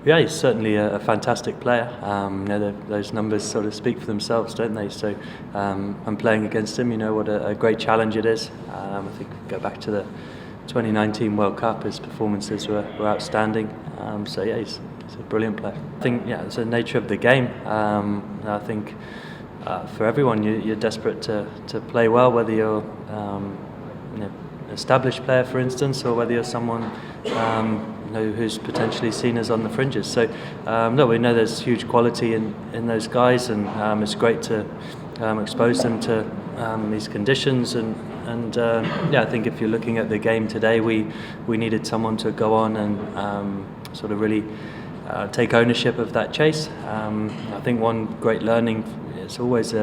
Yeah, he's certainly a fantastic player. Those numbers sort of speak for themselves, don't they? So I'm playing against him. You know what a great challenge it is. I think go back to the 2019 World Cup, his performances were outstanding. So yeah, he's a brilliant player. I think it's the nature of the game. I think for everyone, you're desperate to play well, whether you're an established player, for instance, or whether you're someone who's potentially seen as on the fringes. So we know there's huge quality in those guys, and it's great to expose them to these conditions. And I think if you're looking at the game today, we needed someone to go on and sort of really take ownership of that chase. I think one great learning, it's always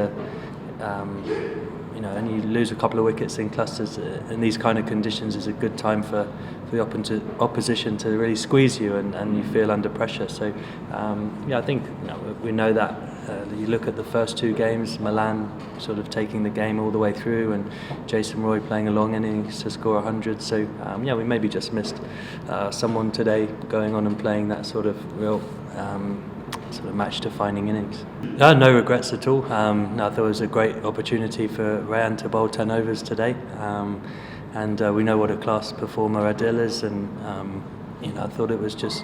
and you lose a couple of wickets in clusters in these kind of conditions is a good time for the opposition to really squeeze you, and you feel under pressure. So I think we know that. You look at the first two games, Milan sort of taking the game all the way through, and Jason Roy playing a long innings to score 100. So we maybe just missed someone today going on and playing that sort of real sort of match-defining innings. No regrets at all. I thought it was a great opportunity for Rayan to bowl 10 overs today, and we know what a class performer Adil is, and I thought it was just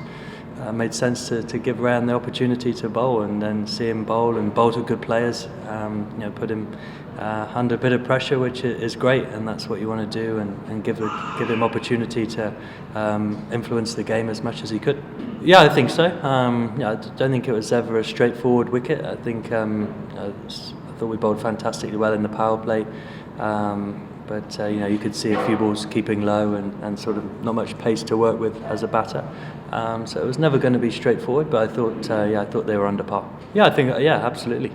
made sense to give Rayan the opportunity to bowl, and then see him bowl to good players. Put him under a bit of pressure, which is great, and that's what you want to do, and give him opportunity to influence the game as much as he could. Yeah, I think so. I don't think it was ever a straightforward wicket. I think I thought we bowled fantastically well in the power play, but you could see a few balls keeping low and sort of not much pace to work with as a batter. So it was never going to be straightforward, but I thought they were under par. Yeah, I think absolutely.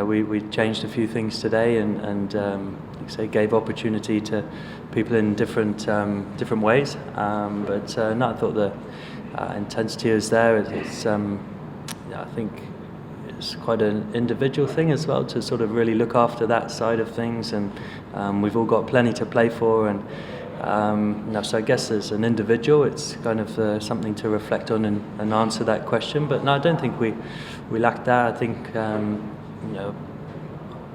We changed a few things today, and like I say, gave opportunity to people in different ways. I thought the intensity is there. I think it's quite an individual thing as well to sort of really look after that side of things, and we've all got plenty to play for, and so I guess as an individual it's kind of something to reflect on and answer that question. But no, I don't think we lacked that. I think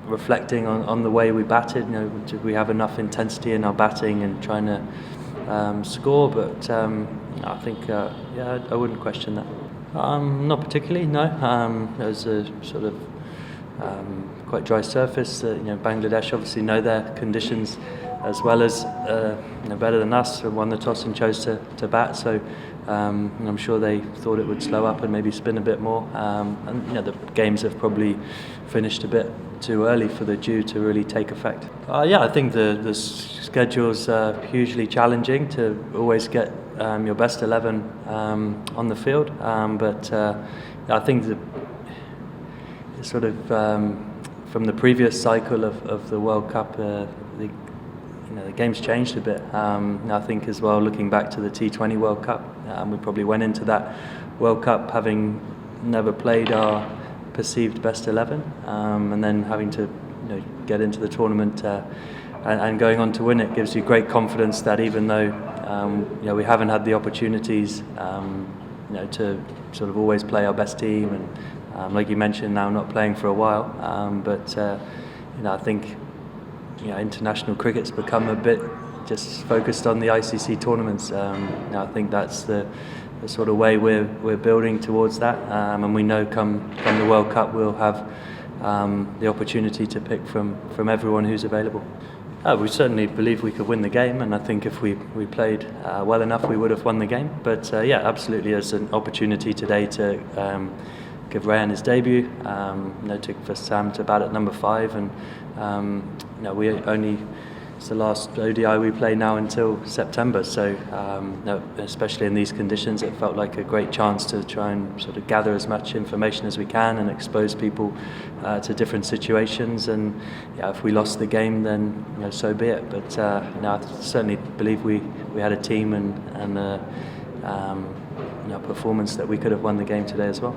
reflecting on the way we batted, did we have enough intensity in our batting and trying to score? But I think I wouldn't question that. Not particularly, no. It was a sort of quite dry surface. Bangladesh obviously know their conditions as well as better than us. Won the toss and chose to bat. So I'm sure they thought it would slow up and maybe spin a bit more. The games have probably finished a bit too early for the dew to really take effect. I think the schedule's hugely challenging to always get your best 11 on the field, but I think the sort of from the previous cycle of the World Cup, the game's changed a bit. I think as well, looking back to the T20 World Cup, we probably went into that World Cup having never played our perceived best 11, and then having to get into the tournament and going on to win it gives you great confidence that even though we haven't had the opportunities to sort of always play our best team, and like you mentioned, now not playing for a while, but I think international cricket's become a bit just focused on the ICC tournaments. I think that's the sort of way we're building towards that, and we know come the World Cup we'll have the opportunity to pick from everyone who's available. We certainly believe we could win the game, and I think if we played well enough we would have won the game. But absolutely, there's an opportunity today to give Rayan his debut, for Sam to bat at number 5, and it's the last ODI we play now until September, so especially in these conditions it felt like a great chance to try and sort of gather as much information as we can and expose people to different situations, and if we lost the game then so be it, but I certainly believe we had a team and a performance that we could have won the game today as well.